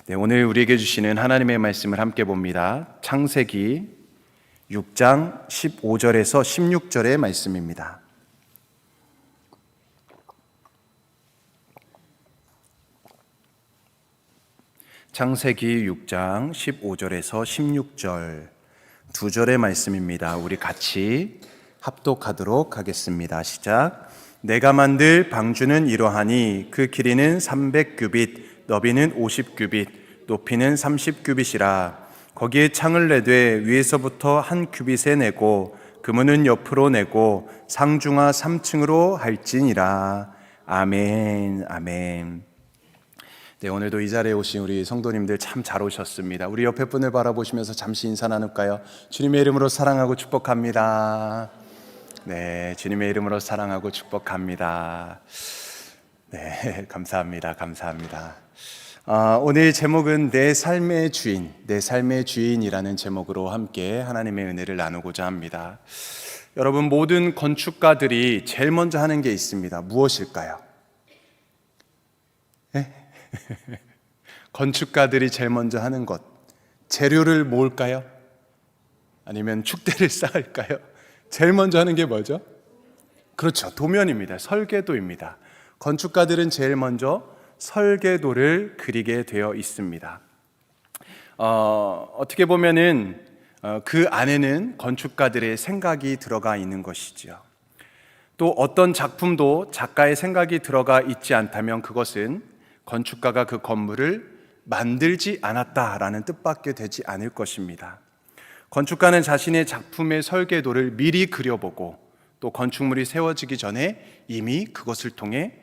네, 오늘 우리에게 주시는 하나님의 말씀을 함께 봅니다. 창세기 6장 15절에서 16절의 말씀입니다. 창세기 6장 15절에서 16절 두 절의 말씀입니다. 우리 같이 합독하도록 하겠습니다. 시작. 내가 만들 방주는 이러하니 그 길이는 300규빗, 너비는 50규빗, 높이는 30규빗이라. 거기에 창을 내되 위에서부터 한 규빗에 내고 그문은 옆으로 내고 상중하 3층으로 할지니라. 아멘, 아멘. 네, 오늘도 이 자리에 오신 우리 성도님들 참 잘 오셨습니다. 우리 옆에 분을 바라보시면서 잠시 인사 나눌까요? 주님의 이름으로 사랑하고 축복합니다. 네, 주님의 이름으로 사랑하고 축복합니다. 네, 감사합니다. 오늘 제목은 내 삶의 주인이라는 제목으로 함께 하나님의 은혜를 나누고자 합니다. 여러분, 모든 건축가들이 제일 먼저 하는 게 있습니다. 무엇일까요? 네? 건축가들이 제일 먼저 하는 것, 재료를 모을까요? 아니면 축대를 쌓을까요? 제일 먼저 하는 게 뭐죠? 그렇죠, 도면입니다. 설계도입니다. 건축가들은 제일 먼저 설계도를 그리게 되어 있습니다. 어떻게 보면은 그 안에는 건축가들의 생각이 들어가 있는 것이죠. 또 어떤 작품도 작가의 생각이 들어가 있지 않다면 그것은 건축가가 그 건물을 만들지 않았다라는 뜻밖에 되지 않을 것입니다. 건축가는 자신의 작품의 설계도를 미리 그려보고 또 건축물이 세워지기 전에 이미 그것을 통해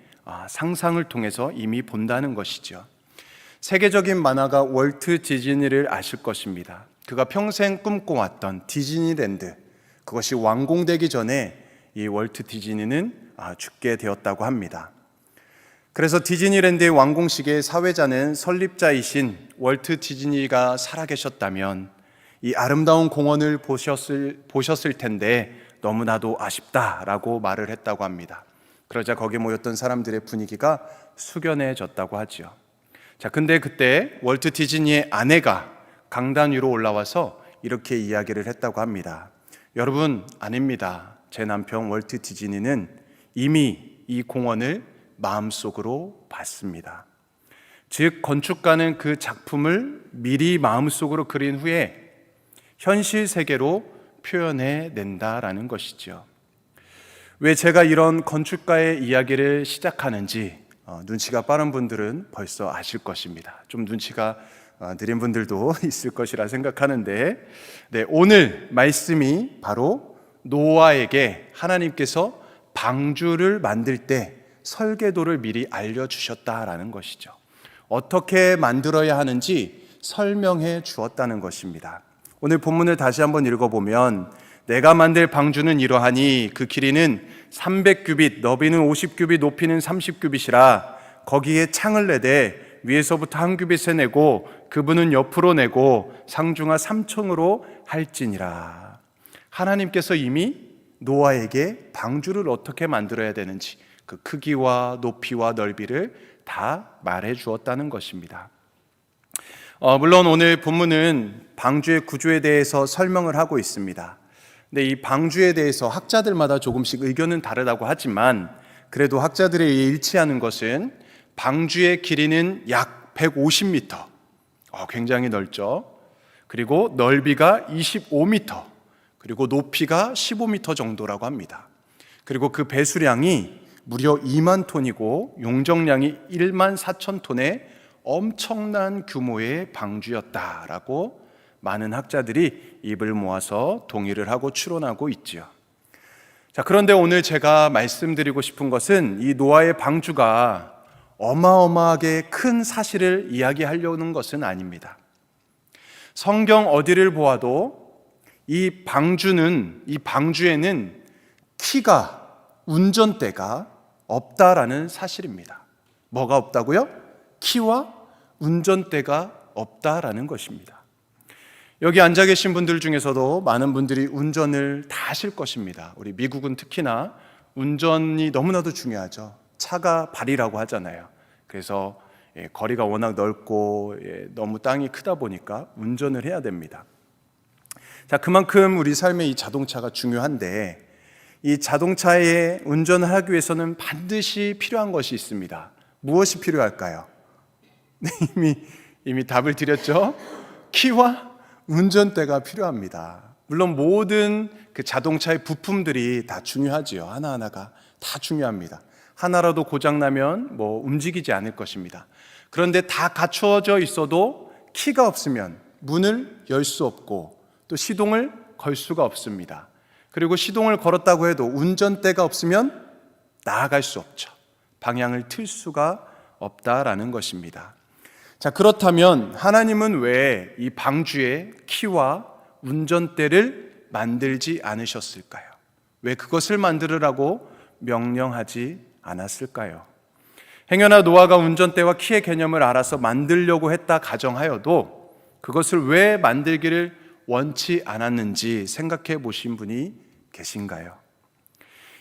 상상을 통해서 이미 본다는 것이죠. 세계적인 만화가 월트 디즈니를 아실 것입니다. 그가 평생 꿈꿔왔던 디즈니랜드, 그것이 완공되기 전에 이 월트 디즈니는 죽게 되었다고 합니다. 그래서 디즈니랜드의 완공식의 사회자는 설립자이신 월트 디즈니가 살아계셨다면 이 아름다운 공원을 보셨을 텐데 너무나도 아쉽다라고 말을 했다고 합니다. 그러자 거기 모였던 사람들의 분위기가 숙연해졌다고 하죠. 자, 근데 그때 월트 디즈니의 아내가 강단 위로 올라와서 이렇게 이야기를 했다고 합니다. 여러분, 아닙니다. 제 남편 월트 디즈니는 이미 이 공원을 마음속으로 봤습니다. 즉, 건축가는 그 작품을 미리 마음속으로 그린 후에 현실 세계로 표현해 낸다라는 것이죠. 왜 제가 이런 건축가의 이야기를 시작하는지 눈치가 빠른 분들은 벌써 아실 것입니다. 좀 눈치가 느린 분들도 있을 것이라 생각하는데, 네, 오늘 말씀이 바로 노아에게 하나님께서 방주를 만들 때 설계도를 미리 알려주셨다라는 것이죠. 어떻게 만들어야 하는지 설명해 주었다는 것입니다. 오늘 본문을 다시 한번 읽어보면 내가 만들 방주는 이러하니 그 길이는 300규빗, 너비는 50규빗, 높이는 30규빗이라. 거기에 창을 내되 위에서부터 한 규빗에 내고 그분은 옆으로 내고 상중하 3층으로 할지니라. 하나님께서 이미 노아에게 방주를 어떻게 만들어야 되는지 그 크기와 높이와 넓이를 다 말해 주었다는 것입니다. 물론 오늘 본문은 방주의 구조에 대해서 설명을 하고 있습니다. 근데 이 방주에 대해서 학자들마다 조금씩 의견은 다르다고 하지만 그래도 학자들의 일치하는 것은 방주의 길이는 약 150m, 굉장히 넓죠. 그리고 넓이가 25m, 그리고 높이가 15m 정도라고 합니다. 그리고 그 배수량이 무려 2만 톤이고 용적량이 1만 4천 톤의 엄청난 규모의 방주였다라고 많은 학자들이 입을 모아서 동의를 하고 추론하고 있죠. 자, 그런데 오늘 제가 말씀드리고 싶은 것은 이 노아의 방주가 어마어마하게 큰 사실을 이야기하려는 것은 아닙니다. 성경 어디를 보아도 이 방주에는 키가, 운전대가 없다라는 사실입니다. 뭐가 없다고요? 키와 운전대가 없다라는 것입니다. 여기 앉아 계신 분들 중에서도 많은 분들이 운전을 다 하실 것입니다. 우리 미국은 특히나 운전이 너무나도 중요하죠. 차가 발이라고 하잖아요. 그래서 거리가 워낙 넓고 너무 땅이 크다 보니까 운전을 해야 됩니다. 자, 그만큼 우리 삶에 이 자동차가 중요한데 이 자동차에 운전을 하기 위해서는 반드시 필요한 것이 있습니다. 무엇이 필요할까요? 이미 답을 드렸죠? 키와 운전대가 필요합니다. 물론 모든 그 자동차의 부품들이 다 중요하지요. 하나하나가 다 중요합니다. 하나라도 고장나면 움직이지 않을 것입니다. 그런데 다 갖추어져 있어도 키가 없으면 문을 열 수 없고 또 시동을 걸 수가 없습니다. 그리고 시동을 걸었다고 해도 운전대가 없으면 나아갈 수 없죠. 방향을 틀 수가 없다라는 것입니다. 자, 그렇다면 하나님은 왜 이 방주에 키와 운전대를 만들지 않으셨을까요? 왜 그것을 만들으라고 명령하지 않았을까요? 행여나 노아가 운전대와 키의 개념을 알아서 만들려고 했다 가정하여도 그것을 왜 만들기를 원치 않았는지 생각해 보신 분이 계신가요?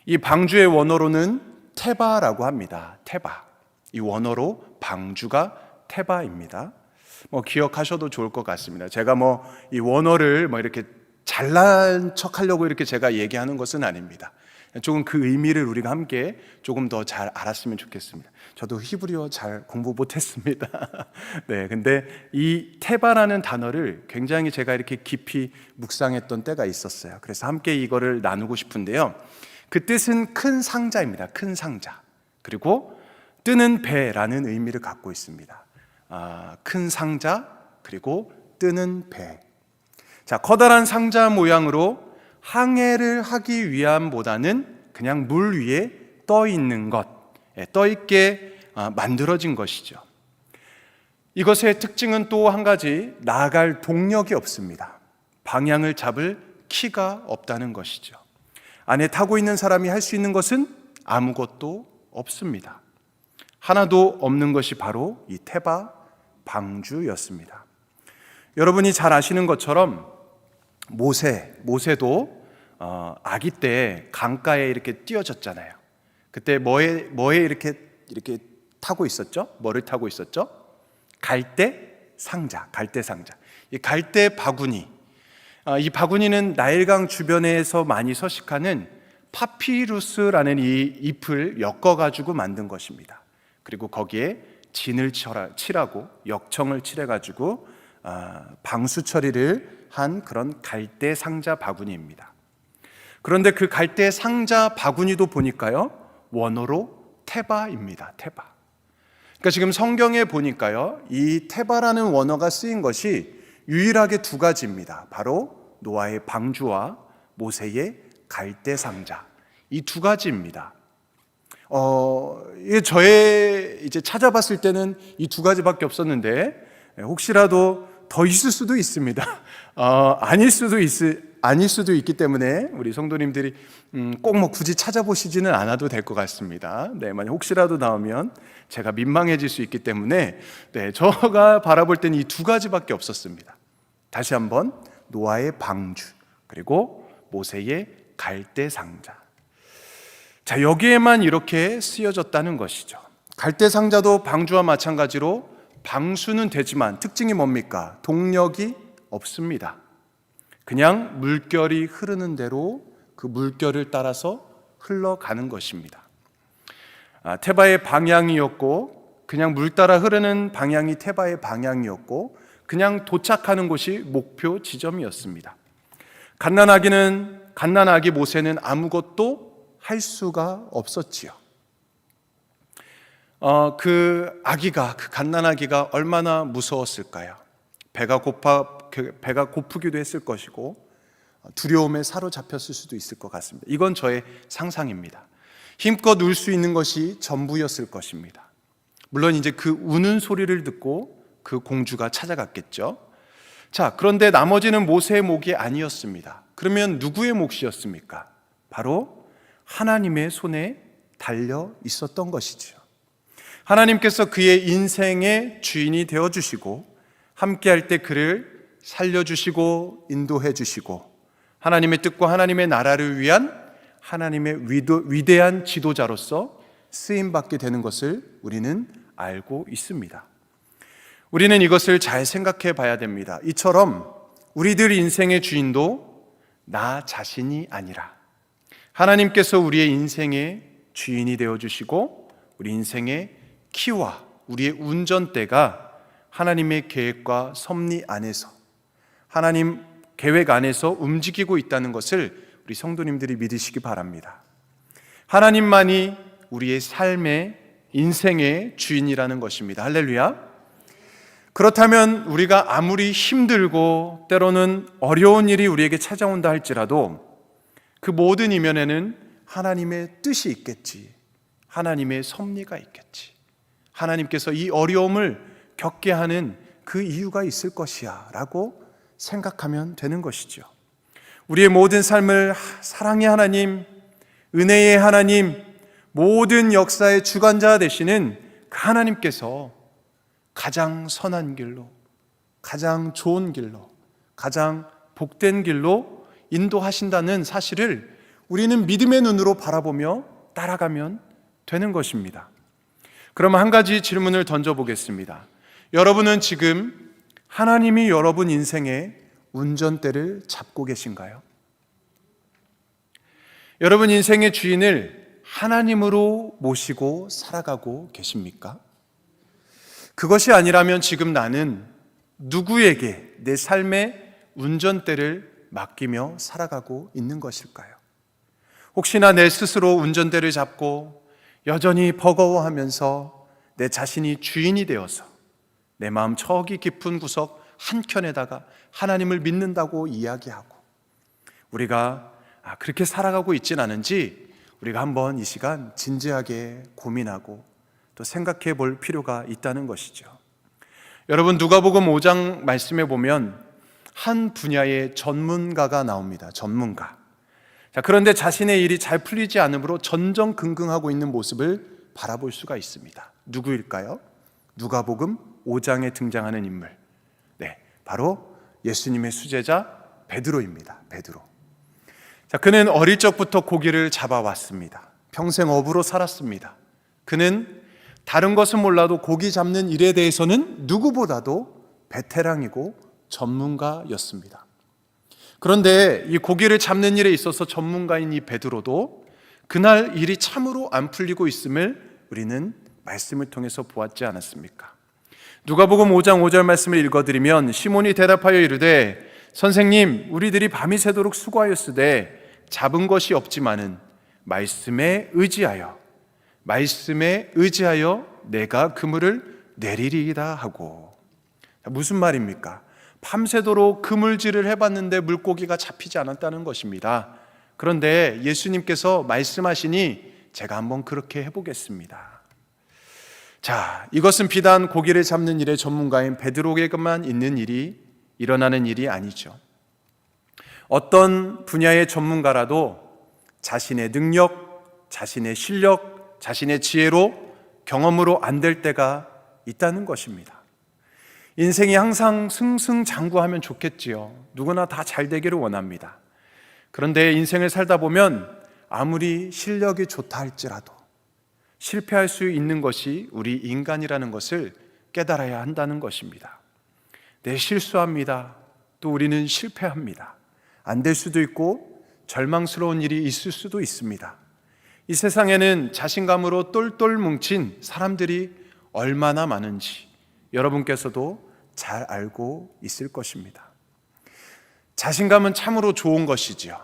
이 방주의 원어로는 테바라고 합니다. 테바. 이 원어로 방주가 테바입니다. 기억하셔도 좋을 것 같습니다. 제가 이 원어를 이렇게 잘난 척 하려고 이렇게 제가 얘기하는 것은 아닙니다. 조금 그 의미를 우리가 함께 조금 더 잘 알았으면 좋겠습니다. 저도 히브리어 잘 공부 못했습니다. 네, 근데 이 테바라는 단어를 굉장히 제가 이렇게 깊이 묵상했던 때가 있었어요. 그래서 함께 이거를 나누고 싶은데요. 그 뜻은 큰 상자입니다. 큰 상자. 그리고 뜨는 배라는 의미를 갖고 있습니다. 큰 상자 그리고 뜨는 배. 자, 커다란 상자 모양으로 항해를 하기 위함보다는 그냥 물 위에 떠 있는 것, 떠 있게 만들어진 것이죠. 이것의 특징은 또 한 가지, 나아갈 동력이 없습니다. 방향을 잡을 키가 없다는 것이죠. 안에 타고 있는 사람이 할 수 있는 것은 아무것도 없습니다. 하나도 없는 것이 바로 이 테바 방주였습니다. 여러분이 잘 아시는 것처럼 모세도 아기 때 강가에 이렇게 뛰어졌잖아요. 그때 뭐에 이렇게 타고 있었죠? 뭐를 타고 있었죠? 갈대 상자. 이 갈대 바구니. 이 바구니는 나일강 주변에서 많이 서식하는 파피루스라는 이 잎을 엮어가지고 만든 것입니다. 그리고 거기에 진을 칠하고 역청을 칠해가지고 방수 처리를 한 그런 갈대 상자 바구니입니다. 그런데 그 갈대 상자 바구니도 보니까요, 원어로 테바입니다. 테바. 그러니까 지금 성경에 보니까요, 이 테바라는 원어가 쓰인 것이 유일하게 두 가지입니다. 바로 노아의 방주와 모세의 갈대 상자. 이 두 가지입니다. 저의 이제 찾아봤을 때는 이 두 가지밖에 없었는데, 혹시라도 더 있을 수도 있습니다. 아닐 수도 있기 때문에 우리 성도님들이 꼭 굳이 찾아보시지는 않아도 될 것 같습니다. 네, 만약 혹시라도 나오면 제가 민망해질 수 있기 때문에 제가 바라볼 때는 이 두 가지밖에 없었습니다. 다시 한번 노아의 방주 그리고 모세의 갈대 상자. 자, 여기에만 이렇게 쓰여졌다는 것이죠. 갈대 상자도 방주와 마찬가지로 방수는 되지만 특징이 뭡니까? 동력이 없습니다. 그냥 물결이 흐르는 대로 그 물결을 따라서 흘러가는 것입니다. 테바의 방향이었고, 그냥 물 따라 흐르는 방향이 테바의 방향이었고, 그냥 도착하는 곳이 목표 지점이었습니다. 갓난아기 모세는 아무것도 할 수가 없었지요. 그 갓난아기가 얼마나 무서웠을까요? 배가 고프기도 했을 것이고 두려움에 사로잡혔을 수도 있을 것 같습니다. 이건 저의 상상입니다. 힘껏 울 수 있는 것이 전부였을 것입니다. 물론 이제 그 우는 소리를 듣고 그 공주가 찾아갔겠죠. 자, 그런데 나머지는 모세의 몫이 아니었습니다. 그러면 누구의 몫이었습니까? 바로 하나님의 손에 달려 있었던 것이죠. 하나님께서 그의 인생의 주인이 되어주시고 함께할 때 그를 살려주시고 인도해주시고 하나님의 뜻과 하나님의 나라를 위한 하나님의 위대한 지도자로서 쓰임받게 되는 것을 우리는 알고 있습니다. 우리는 이것을 잘 생각해 봐야 됩니다. 이처럼 우리들 인생의 주인도 나 자신이 아니라 하나님께서 우리의 인생의 주인이 되어주시고 우리 인생의 키와 우리의 운전대가 하나님의 계획과 섭리 안에서 하나님 계획 안에서 움직이고 있다는 것을 우리 성도님들이 믿으시기 바랍니다. 하나님만이 우리의 삶의 인생의 주인이라는 것입니다. 할렐루야. 그렇다면 우리가 아무리 힘들고 때로는 어려운 일이 우리에게 찾아온다 할지라도 그 모든 이면에는 하나님의 뜻이 있겠지, 하나님의 섭리가 있겠지, 하나님께서 이 어려움을 겪게 하는 그 이유가 있을 것이야 라고 생각하면 되는 것이죠. 우리의 모든 삶을 사랑의 하나님, 은혜의 하나님, 모든 역사의 주관자 되시는 그 하나님께서 가장 선한 길로, 가장 좋은 길로, 가장 복된 길로 인도하신다는 사실을 우리는 믿음의 눈으로 바라보며 따라가면 되는 것입니다. 그럼 한 가지 질문을 던져보겠습니다. 여러분은 지금 하나님이 여러분 인생의 운전대를 잡고 계신가요? 여러분 인생의 주인을 하나님으로 모시고 살아가고 계십니까? 그것이 아니라면 지금 나는 누구에게 내 삶의 운전대를 맡기며 살아가고 있는 것일까요? 혹시나 내 스스로 운전대를 잡고 여전히 버거워하면서 내 자신이 주인이 되어서 내 마음 저기 깊은 구석 한켠에다가 하나님을 믿는다고 이야기하고 우리가 그렇게 살아가고 있진 않은지 우리가 한번 이 시간 진지하게 고민하고 또 생각해 볼 필요가 있다는 것이죠. 여러분 누가복음 5장 말씀에 보면 한 분야의 전문가가 나옵니다. 전문가. 그런데 자신의 일이 잘 풀리지 않으므로 전전긍긍하고 있는 모습을 바라볼 수가 있습니다. 누구일까요? 누가복음 5장에 등장하는 인물. 네, 바로 예수님의 수제자 베드로입니다. 베드로. 그는 어릴 적부터 고기를 잡아왔습니다. 평생 어부로 살았습니다. 그는 다른 것은 몰라도 고기 잡는 일에 대해서는 누구보다도 베테랑이고 전문가였습니다. 그런데 이 고기를 잡는 일에 있어서 전문가인 이 베드로도 그날 일이 참으로 안 풀리고 있음을 우리는 말씀을 통해서 보았지 않았습니까? 누가복음 5장 5절 말씀을 읽어드리면 시몬이 대답하여 이르되 선생님 우리들이 밤이 새도록 수고하였으되 잡은 것이 없지만은 말씀에 의지하여 내가 그물을 내리리이다 하고. 무슨 말입니까? 밤새도록 그물질을 해봤는데 물고기가 잡히지 않았다는 것입니다. 그런데 예수님께서 말씀하시니 제가 한번 그렇게 해보겠습니다. 자, 이것은 비단 고기를 잡는 일의 전문가인 베드로에게만 일어나는 일이 아니죠. 어떤 분야의 전문가라도 자신의 능력, 자신의 실력, 자신의 지혜로, 경험으로 안 될 때가 있다는 것입니다. 인생이 항상 승승장구하면 좋겠지요. 누구나 다 잘 되기를 원합니다. 그런데 인생을 살다 보면 아무리 실력이 좋다 할지라도 실패할 수 있는 것이 우리 인간이라는 것을 깨달아야 한다는 것입니다. 네, 실수합니다. 또 우리는 실패합니다. 안 될 수도 있고 절망스러운 일이 있을 수도 있습니다. 이 세상에는 자신감으로 똘똘 뭉친 사람들이 얼마나 많은지 여러분께서도 잘 알고 있을 것입니다. 자신감은 참으로 좋은 것이지요.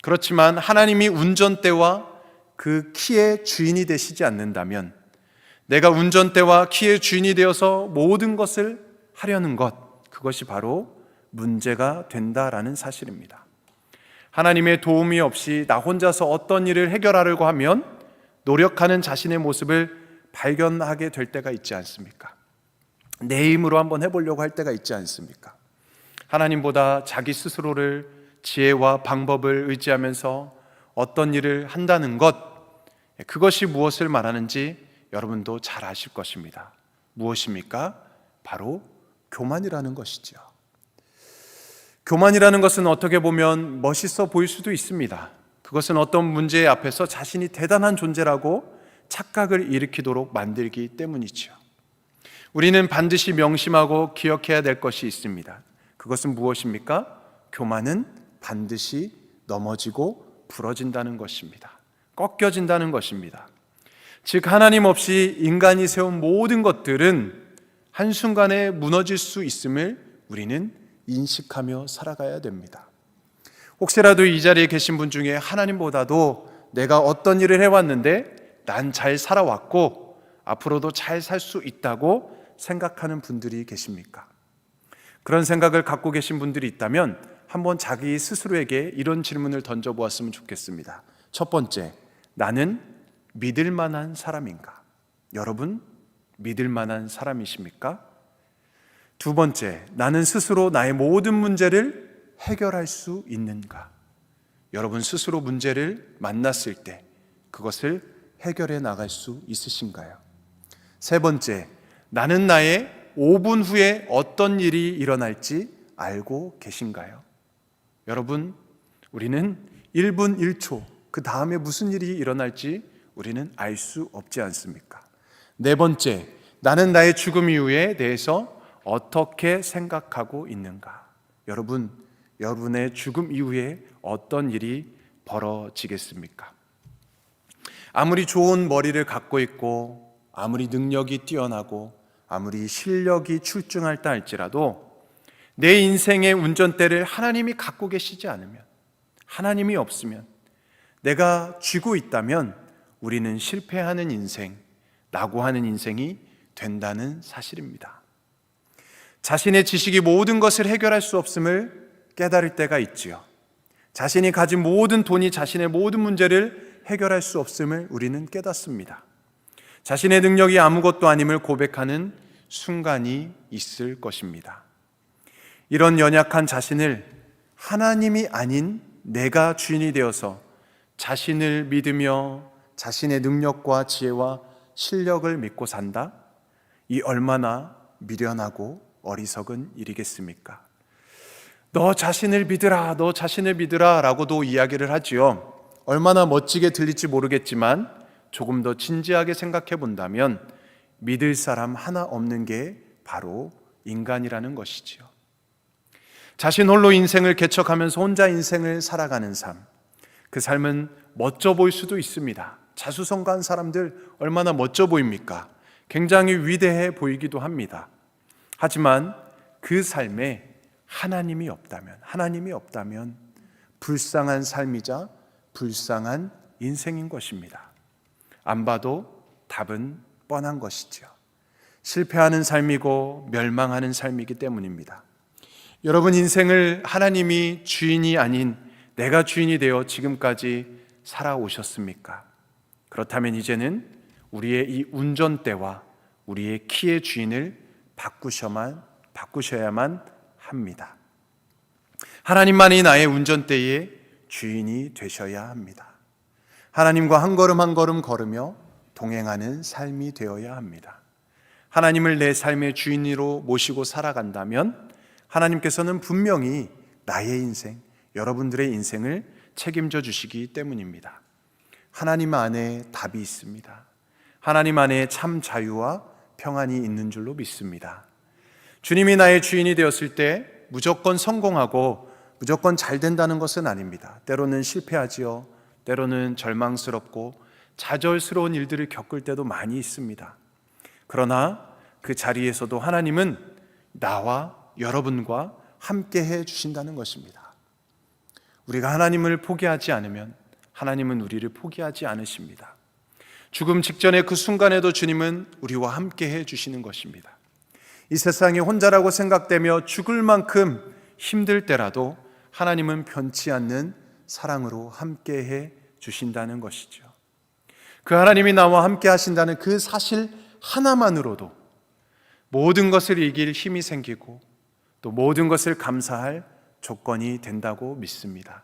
그렇지만 하나님이 운전대와 그 키의 주인이 되시지 않는다면 내가 운전대와 키의 주인이 되어서 모든 것을 하려는 것, 그것이 바로 문제가 된다라는 사실입니다. 하나님의 도움이 없이 나 혼자서 어떤 일을 해결하려고 하면 노력하는 자신의 모습을 발견하게 될 때가 있지 않습니까? 내 힘으로 한번 해보려고 할 때가 있지 않습니까? 하나님보다 자기 스스로를 지혜와 방법을 의지하면서 어떤 일을 한다는 것, 그것이 무엇을 말하는지 여러분도 잘 아실 것입니다. 무엇입니까? 바로 교만이라는 것이죠. 교만이라는 것은 어떻게 보면 멋있어 보일 수도 있습니다. 그것은 어떤 문제 앞에서 자신이 대단한 존재라고 착각을 일으키도록 만들기 때문이죠. 우리는 반드시 명심하고 기억해야 될 것이 있습니다. 그것은 무엇입니까? 교만은 반드시 넘어지고 부러진다는 것입니다. 꺾여진다는 것입니다. 즉 하나님 없이 인간이 세운 모든 것들은 한순간에 무너질 수 있음을 우리는 인식하며 살아가야 됩니다. 혹시라도 이 자리에 계신 분 중에 하나님보다도 내가 어떤 일을 해왔는데 난 잘 살아왔고 앞으로도 잘 살 수 있다고 생각하는 분들이 계십니까? 그런 생각을 갖고 계신 분들이 있다면 한번 자기 스스로에게 이런 질문을 던져보았으면 좋겠습니다. 첫 번째, 나는 믿을 만한 사람인가? 여러분, 믿을 만한 사람이십니까? 두 번째, 나는 스스로 나의 모든 문제를 해결할 수 있는가? 여러분 스스로 문제를 만났을 때 그것을 해결해 나갈 수 있으신가요? 세 번째, 나는 나의 5분 후에 어떤 일이 일어날지 알고 계신가요? 여러분, 우리는 1분 1초, 그 다음에 무슨 일이 일어날지 우리는 알 수 없지 않습니까? 네 번째, 나는 나의 죽음 이후에 대해서 어떻게 생각하고 있는가? 여러분, 여러분의 죽음 이후에 어떤 일이 벌어지겠습니까? 아무리 좋은 머리를 갖고 있고 아무리 능력이 뛰어나고 아무리 실력이 출중할다 할지라도 내 인생의 운전대를 하나님이 갖고 계시지 않으면, 하나님이 없으면, 내가 쥐고 있다면 우리는 실패하는 인생, 낙오하는 인생이 된다는 사실입니다. 자신의 지식이 모든 것을 해결할 수 없음을 깨달을 때가 있지요. 자신이 가진 모든 돈이 자신의 모든 문제를 해결할 수 없음을 우리는 깨닫습니다. 자신의 능력이 아무것도 아님을 고백하는 순간이 있을 것입니다. 이런 연약한 자신을 하나님이 아닌 내가 주인이 되어서 자신을 믿으며 자신의 능력과 지혜와 실력을 믿고 산다? 이 얼마나 미련하고 어리석은 일이겠습니까? 너 자신을 믿으라, 너 자신을 믿으라 라고도 이야기를 하지요. 얼마나 멋지게 들릴지 모르겠지만 조금 더 진지하게 생각해 본다면 믿을 사람 하나 없는 게 바로 인간이라는 것이지요. 자신 홀로 인생을 개척하면서 혼자 인생을 살아가는 삶, 그 삶은 멋져 보일 수도 있습니다. 자수성가한 사람들 얼마나 멋져 보입니까? 굉장히 위대해 보이기도 합니다. 하지만 그 삶에 하나님이 없다면 불쌍한 삶이자 불쌍한 인생인 것입니다. 안 봐도 답은 뻔한 것이죠. 실패하는 삶이고 멸망하는 삶이기 때문입니다. 여러분 인생을 하나님이 주인이 아닌 내가 주인이 되어 지금까지 살아오셨습니까? 그렇다면 이제는 우리의 이 운전대와 우리의 키의 주인을 바꾸셔야만 합니다. 하나님만이 나의 운전대의 주인이 되셔야 합니다. 하나님과 한 걸음 한 걸음 걸으며 동행하는 삶이 되어야 합니다. 하나님을 내 삶의 주인으로 모시고 살아간다면 하나님께서는 분명히 나의 인생, 여러분들의 인생을 책임져 주시기 때문입니다. 하나님 안에 답이 있습니다. 하나님 안에 참 자유와 평안이 있는 줄로 믿습니다. 주님이 나의 주인이 되었을 때 무조건 성공하고 무조건 잘 된다는 것은 아닙니다. 때로는 실패하지요. 때로는 절망스럽고 좌절스러운 일들을 겪을 때도 많이 있습니다. 그러나 그 자리에서도 하나님은 나와 여러분과 함께 해 주신다는 것입니다. 우리가 하나님을 포기하지 않으면 하나님은 우리를 포기하지 않으십니다. 죽음 직전의 그 순간에도 주님은 우리와 함께 해 주시는 것입니다. 이 세상에 혼자라고 생각되며 죽을 만큼 힘들 때라도 하나님은 변치 않는 사랑으로 함께 해 주신다는 것이죠. 그 하나님이 나와 함께 하신다는 그 사실 하나만으로도 모든 것을 이길 힘이 생기고 또 모든 것을 감사할 조건이 된다고 믿습니다.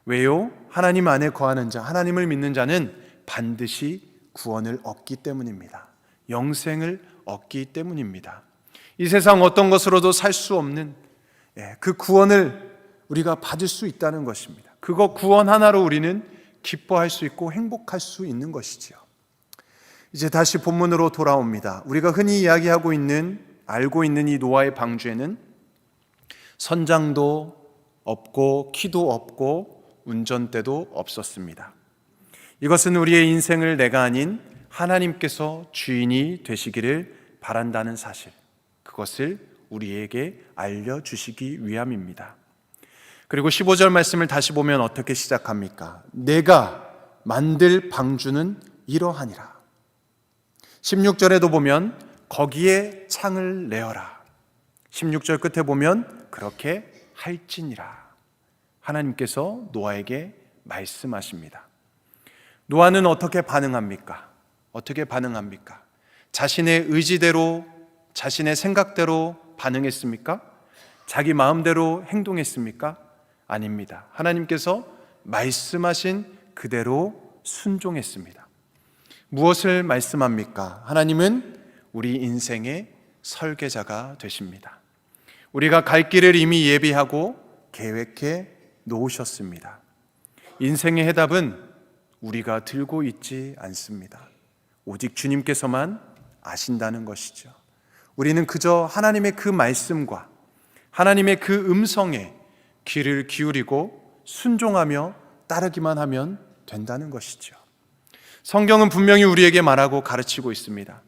왜요? 하나님 안에 거하는 자, 하나님을 믿는 자는 반드시 구원을 얻기 때문입니다. 영생을 얻기 때문입니다. 이 세상 어떤 것으로도 살 수 없는 그 구원을 우리가 받을 수 있다는 것입니다. 그거 구원 하나로 우리는 기뻐할 수 있고 행복할 수 있는 것이지요. 이제 다시 본문으로 돌아옵니다. 우리가 흔히 이야기하고 알고 있는 이 노아의 방주에는 선장도 없고 키도 없고 운전대도 없었습니다. 이것은 우리의 인생을 내가 아닌 하나님께서 주인이 되시기를 바란다는 사실, 그것을 우리에게 알려주시기 위함입니다. 그리고 15절 말씀을 다시 보면 어떻게 시작합니까? 내가 만들 방주는 이러하니라. 16절에도 보면 거기에 창을 내어라. 16절 끝에 보면 그렇게 할지니라. 하나님께서 노아에게 말씀하십니다. 노아는 어떻게 반응합니까? 자신의 의지대로, 자신의 생각대로 반응했습니까? 자기 마음대로 행동했습니까? 아닙니다. 하나님께서 말씀하신 그대로 순종했습니다. 무엇을 말씀합니까? 하나님은 우리 인생의 설계자가 되십니다. 우리가 갈 길을 이미 예비하고 계획해 놓으셨습니다. 인생의 해답은 우리가 들고 있지 않습니다. 오직 주님께서만 아신다는 것이죠. 우리는 그저 하나님의 그 말씀과 하나님의 그 음성에 귀를 기울이고 순종하며 따르기만 하면 된다는 것이죠. 성경은 분명히 우리에게 말하고 가르치고 있습니다.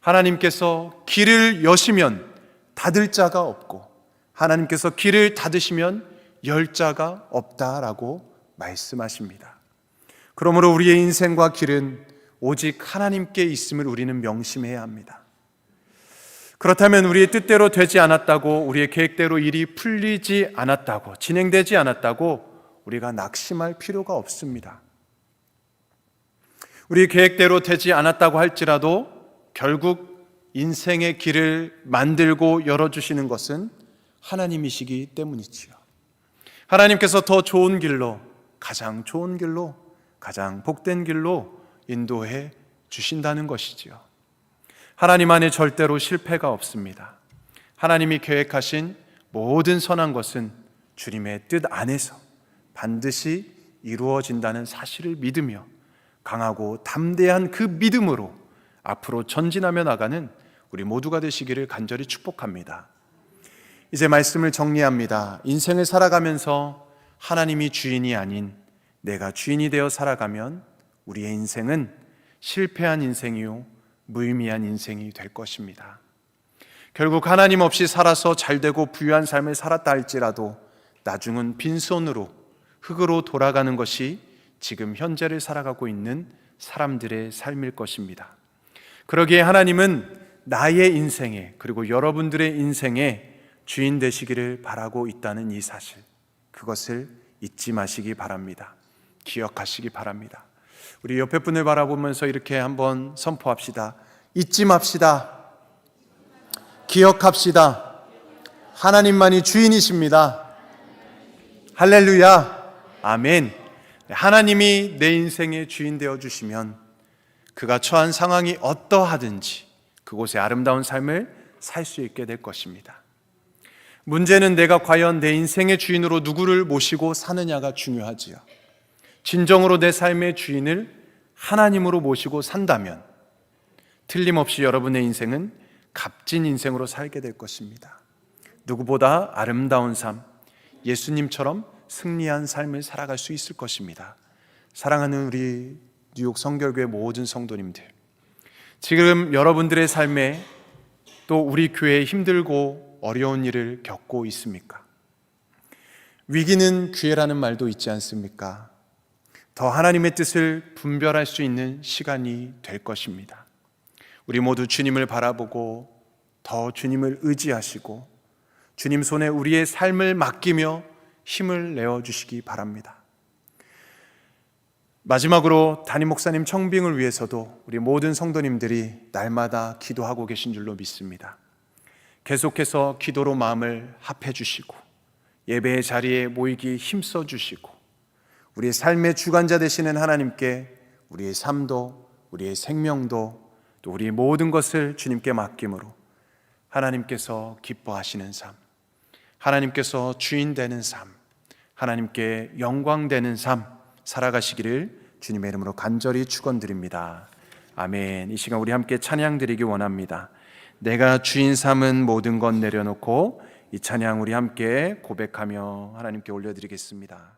하나님께서 길을 여시면 닫을 자가 없고 하나님께서 길을 닫으시면 열 자가 없다라고 말씀하십니다. 그러므로 우리의 인생과 길은 오직 하나님께 있음을 우리는 명심해야 합니다. 그렇다면 우리의 뜻대로 되지 않았다고, 우리의 계획대로 일이 풀리지 않았다고, 진행되지 않았다고 우리가 낙심할 필요가 없습니다. 우리 계획대로 되지 않았다고 할지라도 결국 인생의 길을 만들고 열어주시는 것은 하나님이시기 때문이지요. 하나님께서 더 좋은 길로, 가장 좋은 길로, 가장 복된 길로 인도해 주신다는 것이지요. 하나님 안에 절대로 실패가 없습니다. 하나님이 계획하신 모든 선한 것은 주님의 뜻 안에서 반드시 이루어진다는 사실을 믿으며 강하고 담대한 그 믿음으로 앞으로 전진하며 나가는 우리 모두가 되시기를 간절히 축복합니다. 이제 말씀을 정리합니다. 인생을 살아가면서 하나님이 주인이 아닌 내가 주인이 되어 살아가면 우리의 인생은 실패한 인생이요 무의미한 인생이 될 것입니다. 결국 하나님 없이 살아서 잘되고 부유한 삶을 살았다 할지라도 나중은 빈손으로 흙으로 돌아가는 것이 지금 현재를 살아가고 있는 사람들의 삶일 것입니다. 그러기에 하나님은 나의 인생에, 그리고 여러분들의 인생에 주인 되시기를 바라고 있다는 이 사실, 그것을 잊지 마시기 바랍니다. 기억하시기 바랍니다. 우리 옆에 분을 바라보면서 이렇게 한번 선포합시다. 잊지 맙시다. 기억합시다. 하나님만이 주인이십니다. 할렐루야. 아멘. 하나님이 내 인생의 주인 되어 주시면 그가 처한 상황이 어떠하든지 그곳에 아름다운 삶을 살 수 있게 될 것입니다. 문제는 내가 과연 내 인생의 주인으로 누구를 모시고 사느냐가 중요하지요. 진정으로 내 삶의 주인을 하나님으로 모시고 산다면 틀림없이 여러분의 인생은 값진 인생으로 살게 될 것입니다. 누구보다 아름다운 삶, 예수님처럼 승리한 삶을 살아갈 수 있을 것입니다. 사랑하는 우리 뉴욕 성결교회 모든 성도님들, 지금 여러분들의 삶에 또 우리 교회에 힘들고 어려운 일을 겪고 있습니까? 위기는 기회라는 말도 있지 않습니까? 더 하나님의 뜻을 분별할 수 있는 시간이 될 것입니다. 우리 모두 주님을 바라보고 더 주님을 의지하시고 주님 손에 우리의 삶을 맡기며 힘을 내어주시기 바랍니다. 마지막으로 담임 목사님 청빙을 위해서도 우리 모든 성도님들이 날마다 기도하고 계신 줄로 믿습니다. 계속해서 기도로 마음을 합해 주시고 예배의 자리에 모이기 힘써 주시고 우리의 삶의 주관자 되시는 하나님께 우리의 삶도, 우리의 생명도, 또 우리의 모든 것을 주님께 맡김으로 하나님께서 기뻐하시는 삶, 하나님께서 주인 되는 삶, 하나님께 영광 되는 삶 살아가시기를 주님의 이름으로 간절히 축원드립니다. 아멘. 이 시간 우리 함께 찬양 드리기 원합니다. 내가 주인 삼은 모든 것 내려놓고 이 찬양 우리 함께 고백하며 하나님께 올려드리겠습니다.